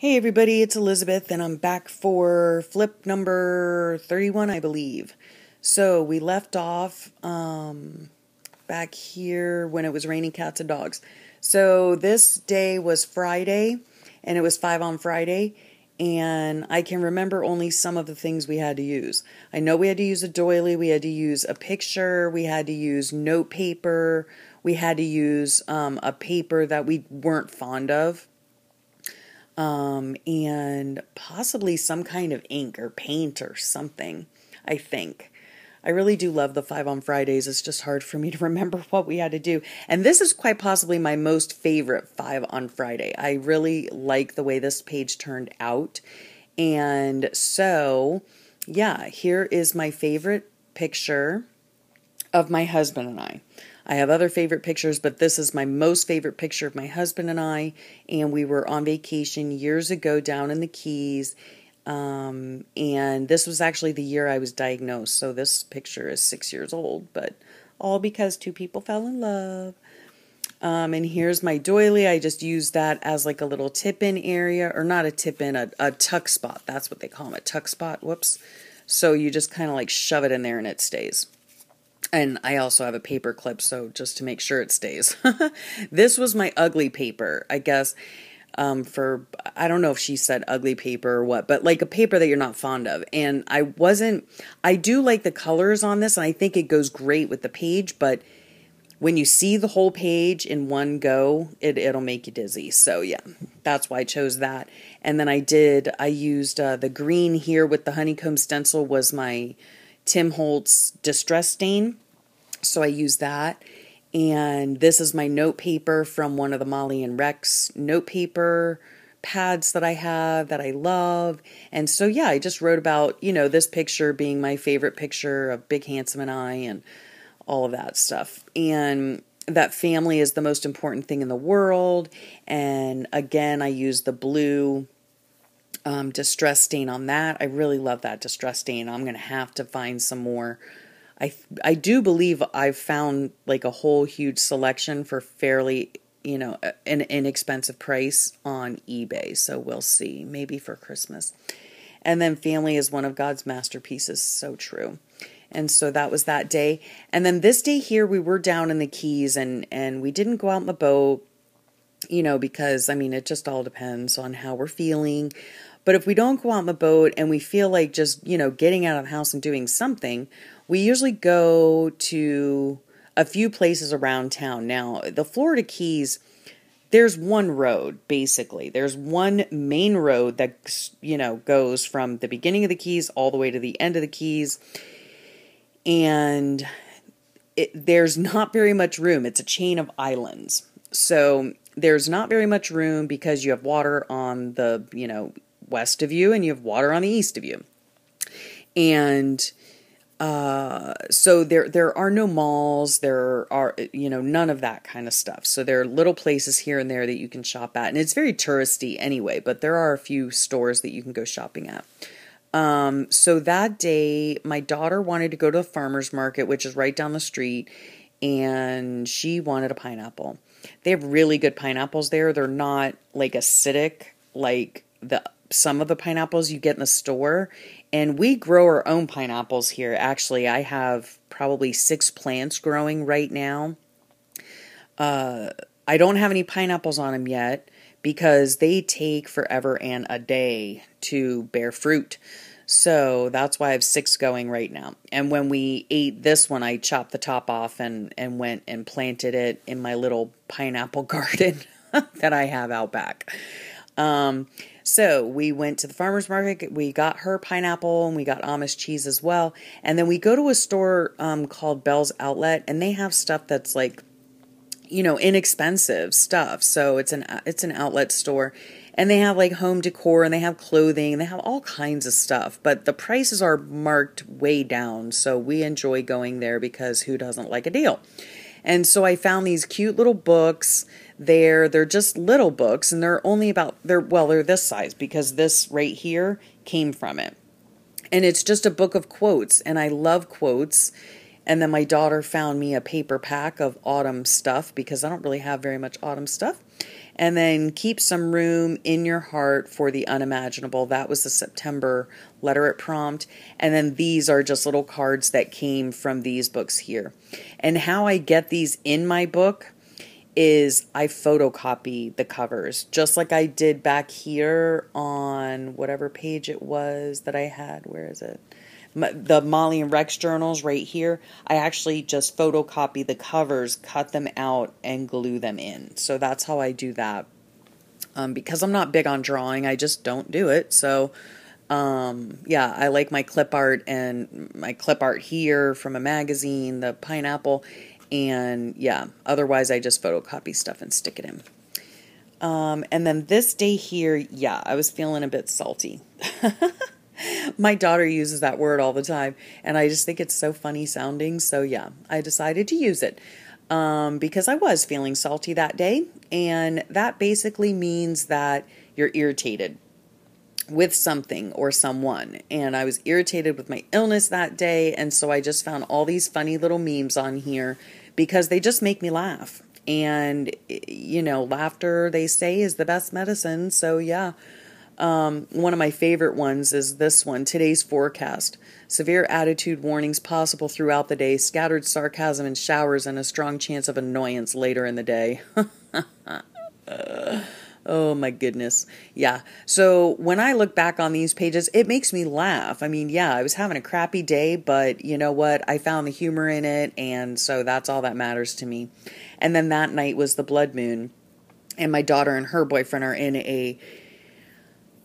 Hey everybody, it's Elizabeth and I'm back for flip number 31, I believe. So we left off back here when it was raining cats and dogs. So this day was Friday and it was 5 on Friday, and I can remember only some of the things we had to use. I know we had to use a doily, we had to use a picture, we had to use note paper, we had to use a paper that we weren't fond of. And possibly some kind of ink or paint or something, I think. I really do love the 5 on Fridays. It's just hard for me to remember what we had to do. And this is quite possibly my most favorite 5 on Friday. I really like the way this page turned out. And so, yeah, here is my favorite picture of my husband and I. I have other favorite pictures, but this is my most favorite picture of my husband and I, and we were on vacation years ago down in the Keys, and this was actually the year I was diagnosed, so this picture is 6 years old, but all because two people fell in love. And here's my doily. I just used that as like a little tip-in area, or not a tip-in, a tuck spot. That's what they call them, a tuck spot. Whoops. So you just kind of like shove it in there and it stays. And I also have a paper clip, so just to make sure it stays. This was my ugly paper, I guess, I don't know if she said ugly paper or what, but like a paper that you're not fond of. And I do like the colors on this, and I think it goes great with the page, but when you see the whole page in one go, it'll make you dizzy. So yeah, that's why I chose that. And then I used the green here with the honeycomb stencil was my Tim Holtz Distress Stain, so I use that. And this is my note paper from one of the Molly and Rex note paper pads that I have that I love. And so yeah, I just wrote about, this picture being my favorite picture of Big Handsome and I and all of that stuff. And that family is the most important thing in the world. And again, I use the blue distress stain on that. I really love that distress stain. I'm going to have to find some more. I do believe I've found like a whole huge selection for fairly, an inexpensive price on eBay. So we'll see, maybe for Christmas. And then family is one of God's masterpieces. So true. And so that was that day. And then this day here, we were down in the Keys and we didn't go out in the boat, because it just all depends on how we're feeling. But if we don't go out on the boat and we feel like just, getting out of the house and doing something, we usually go to a few places around town. Now, the Florida Keys, there's one road, basically. There's one main road that, goes from the beginning of the Keys all the way to the end of the Keys. And there's not very much room. It's a chain of islands. So there's not very much room because you have water on the, west of you and you have water on the east of you. And so there are no malls, there are, none of that kind of stuff. So there are little places here and there that you can shop at. And it's very touristy anyway, but there are a few stores that you can go shopping at. So that day, my daughter wanted to go to the farmer's market, which is right down the street, and she wanted a pineapple. They have really good pineapples there. They're not like acidic like some of the pineapples you get in the store. And we grow our own pineapples here. Actually, I have probably 6 plants growing right now. I don't have any pineapples on them yet because they take forever and a day to bear fruit. So that's why I have 6 going right now. And when we ate this one, I chopped the top off and went and planted it in my little pineapple garden that I have out back. So we went to the farmer's market, we got her pineapple, and we got Amish cheese as well. And then we go to a store called Bell's Outlet, and they have stuff that's like, inexpensive stuff. So it's an outlet store, and they have like home decor, and they have clothing, and they have all kinds of stuff. But the prices are marked way down, so we enjoy going there because who doesn't like a deal? And so I found these cute little books. They're just little books, and they're only they're this size because this right here came from it. And it's just a book of quotes, and I love quotes. And then my daughter found me a paper pack of autumn stuff because I don't really have very much autumn stuff. And then keep some room in your heart for the unimaginable. That was the September letter at prompt. And then these are just little cards that came from these books here. And how I get these in my book is I photocopy the covers, just like I did back here on whatever page it was that I had. Where is it? The Molly and Rex journals right here. I actually just photocopy the covers, cut them out, and glue them in. So that's how I do that. Because I'm not big on drawing, I just don't do it. So yeah, I like my clip art, and my clip art here from a magazine, the pineapple. And yeah, otherwise I just photocopy stuff and stick it in. And then this day here, yeah, I was feeling a bit salty. My daughter uses that word all the time, and I just think it's so funny sounding. So yeah, I decided to use it because I was feeling salty that day. And that basically means that you're irritated with something or someone. And I was irritated with my illness that day. And so I just found all these funny little memes on here because they just make me laugh. And, you know, laughter, they say, is the best medicine. So yeah. One of my favorite ones is this one. Today's forecast. Severe attitude warnings possible throughout the day. Scattered sarcasm and showers, and a strong chance of annoyance later in the day. Oh my goodness. Yeah. So when I look back on these pages, it makes me laugh. I mean, yeah, I was having a crappy day, but you know what? I found the humor in it, and so that's all that matters to me. And then that night was the blood moon, and my daughter and her boyfriend are in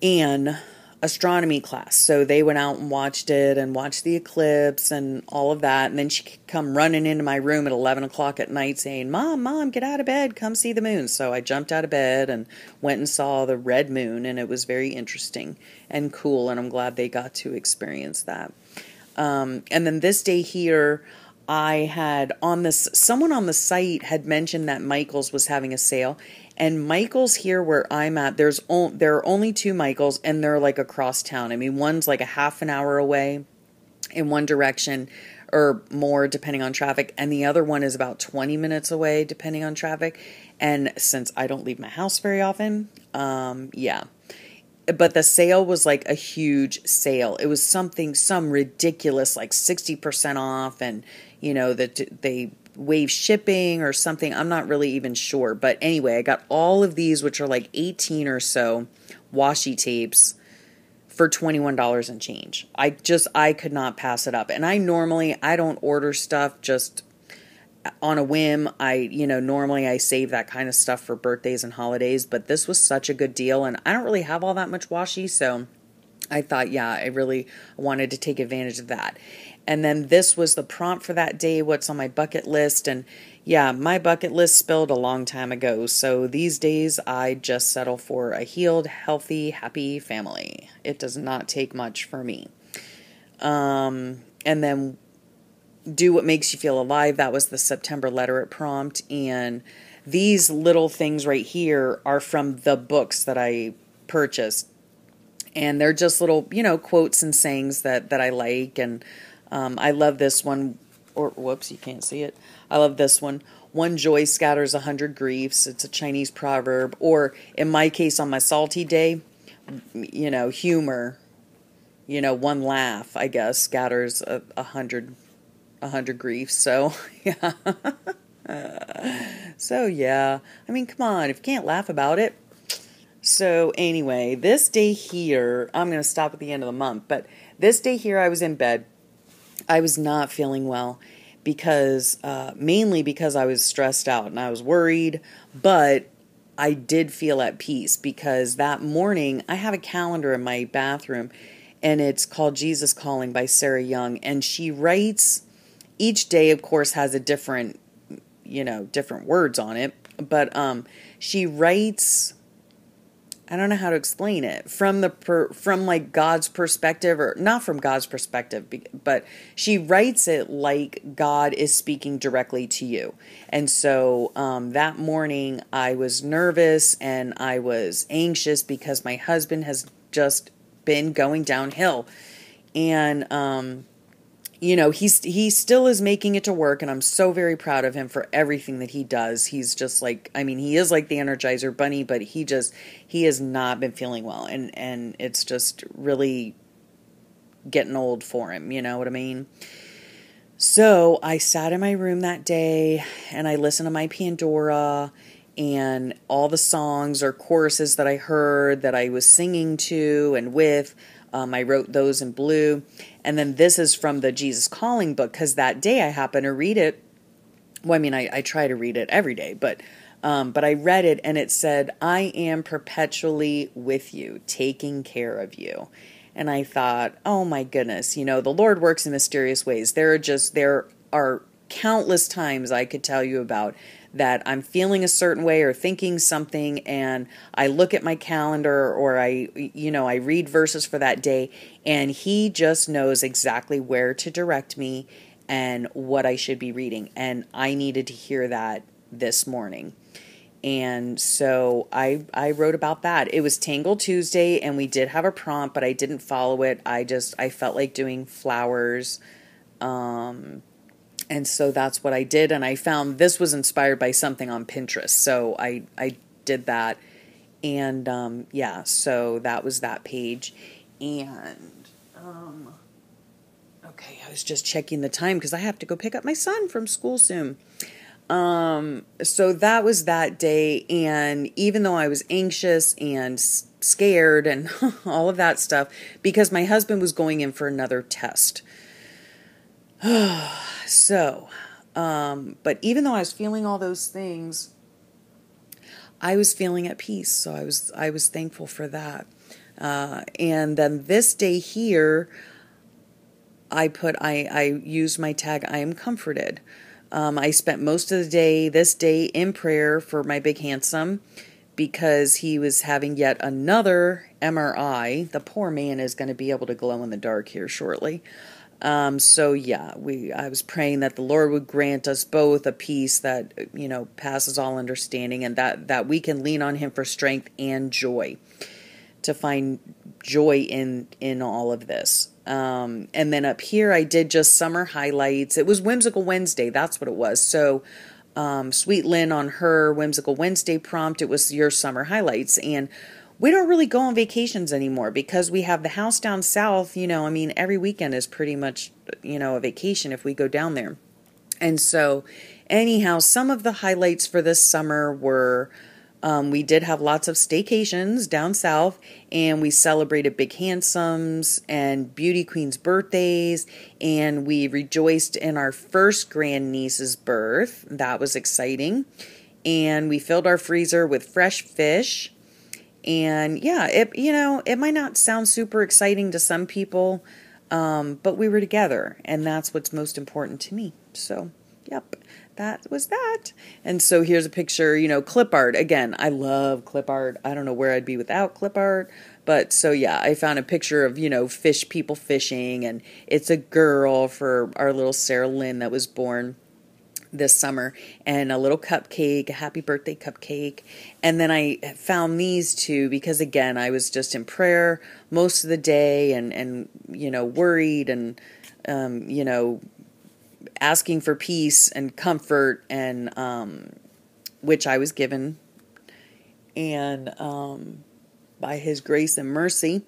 an astronomy class. So they went out and watched it and watched the eclipse and all of that. And then she come running into my room at 11 o'clock at night saying, Mom, get out of bed. Come see the moon. So I jumped out of bed and went and saw the red moon. And it was very interesting and cool. And I'm glad they got to experience that. And then this day here, I had someone on the site had mentioned that Michael's was having a sale. And Michael's here where I'm at, there are only two Michael's, and they're like across town. I mean, one's like a half an hour away in one direction or more depending on traffic, and the other one is about 20 minutes away depending on traffic. And since I don't leave my house very often, yeah. But the sale was like a huge sale. It was some ridiculous, like 60% off, and you know that they waive shipping or something. I'm not really even sure. But anyway, I got all of these, which are like 18 or so washi tapes for $21 and change. I could not pass it up. And I don't order stuff just on a whim. Normally I save that kind of stuff for birthdays and holidays, but this was such a good deal, and I don't really have all that much washi, so I thought, yeah, I really wanted to take advantage of that. And then this was the prompt for that day, what's on my bucket list. And yeah, my bucket list spilled a long time ago. So these days I just settle for a healed, healthy, happy family. It does not take much for me. And then do what makes you feel alive. That was the September letter at prompt. And these little things right here are from the books that I purchased. And they're just little, quotes and sayings that I like. And I love this one, or whoops, you can't see it. I love this one. One joy scatters 100 griefs. It's a Chinese proverb. Or in my case, on my salty day, humor, one laugh, I guess, scatters a hundred griefs. So, yeah. So, yeah. I mean, come on, if you can't laugh about it. So, anyway, this day here, I'm going to stop at the end of the month, but this day here, I was in bed. I was not feeling well mainly because I was stressed out and I was worried, but I did feel at peace because that morning I have a calendar in my bathroom, and it's called Jesus Calling by Sarah Young, and she writes, each day of course has a different words on it, but she writes, I don't know how to explain it, from like God's perspective, or not from God's perspective, but she writes it like God is speaking directly to you. And so that morning I was nervous and I was anxious because my husband has just been going downhill. And he still is making it to work, and I'm so very proud of him for everything that he does. He's just like, I mean, he is like the Energizer Bunny, but he has not been feeling well, and it's just really getting old for him, you know what I mean? So I sat in my room that day and I listened to my Pandora, and all the songs or choruses that I heard that I was singing to and with. I wrote those in blue. And then this is from the Jesus Calling book, because that day I happened to read it. Well, I mean, I try to read it every day, but I read it and it said, "I am perpetually with you, taking care of you." And I thought, oh my goodness, the Lord works in mysterious ways. There are countless times I could tell you about that I'm feeling a certain way or thinking something, and I look at my calendar, or I read verses for that day, and he just knows exactly where to direct me and what I should be reading. And I needed to hear that this morning. And so I wrote about that. It was Tangle Tuesday, and we did have a prompt, but I didn't follow it. I felt like doing flowers. And so that's what I did. And I found this was inspired by something on Pinterest. So I did that. And yeah, so that was that page. And okay, I was just checking the time because I have to go pick up my son from school soon. So that was that day. And even though I was anxious and scared and all of that stuff, because my husband was going in for another test. So, but even though I was feeling all those things, I was feeling at peace. So I was thankful for that. And then this day here, I used my tag, "I am comforted." I spent most of this day in prayer for my big handsome, because he was having yet another MRI. The poor man is going to be able to glow in the dark here shortly. So yeah, I was praying that the Lord would grant us both a peace that, passes all understanding, and that we can lean on him for strength and joy, to find joy in all of this. And then up here, I did just summer highlights. It was Whimsical Wednesday. That's what it was. So, Sweet Lynn, on her Whimsical Wednesday prompt, it was your summer highlights. And we don't really go on vacations anymore because we have the house down south. Every weekend is pretty much, a vacation if we go down there. And so anyhow, some of the highlights for this summer were, we did have lots of staycations down south, and we celebrated Big Handsome's and Beauty Queen's birthdays, and we rejoiced in our first grandniece's birth. That was exciting. And we filled our freezer with fresh fish. And yeah, it might not sound super exciting to some people, but we were together, and that's what's most important to me. So, yep, that was that. And so here's a picture, clip art. Again, I love clip art. I don't know where I'd be without clip art. But so yeah, I found a picture of, people fishing, and it's a girl for our little Sarah Lynn that was born this summer, and a little cupcake, a happy birthday cupcake. And then I found these two because, again, I was just in prayer most of the day, and worried, and asking for peace and comfort, and which I was given, and by his grace and mercy.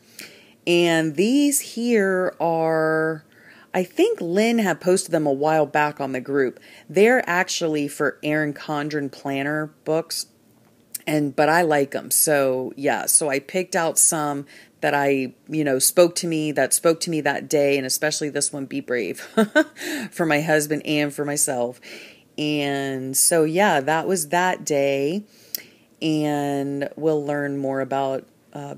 And these here are, I think Lynn had posted them a while back on the group. They're actually for Erin Condren planner books, but I like them. So yeah, so I picked out some that spoke to me that day, and especially this one, Be Brave, for my husband and for myself. And so yeah, that was that day, and we'll learn more about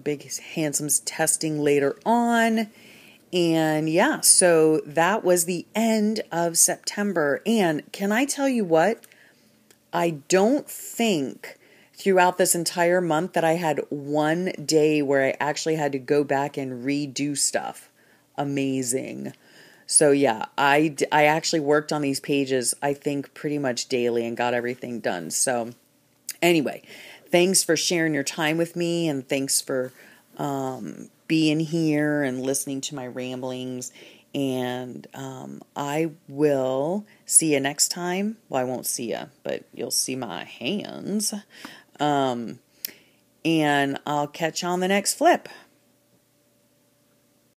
Big Handsome's testing later on. And yeah, so that was the end of September. And can I tell you what? I don't think throughout this entire month that I had one day where I actually had to go back and redo stuff. Amazing. So yeah, I actually worked on these pages, I think, pretty much daily, and got everything done. So anyway, thanks for sharing your time with me, and thanks for being here and listening to my ramblings. And I will see you next time. Well, I won't see you, but you'll see my hands. And I'll catch you on the next flip.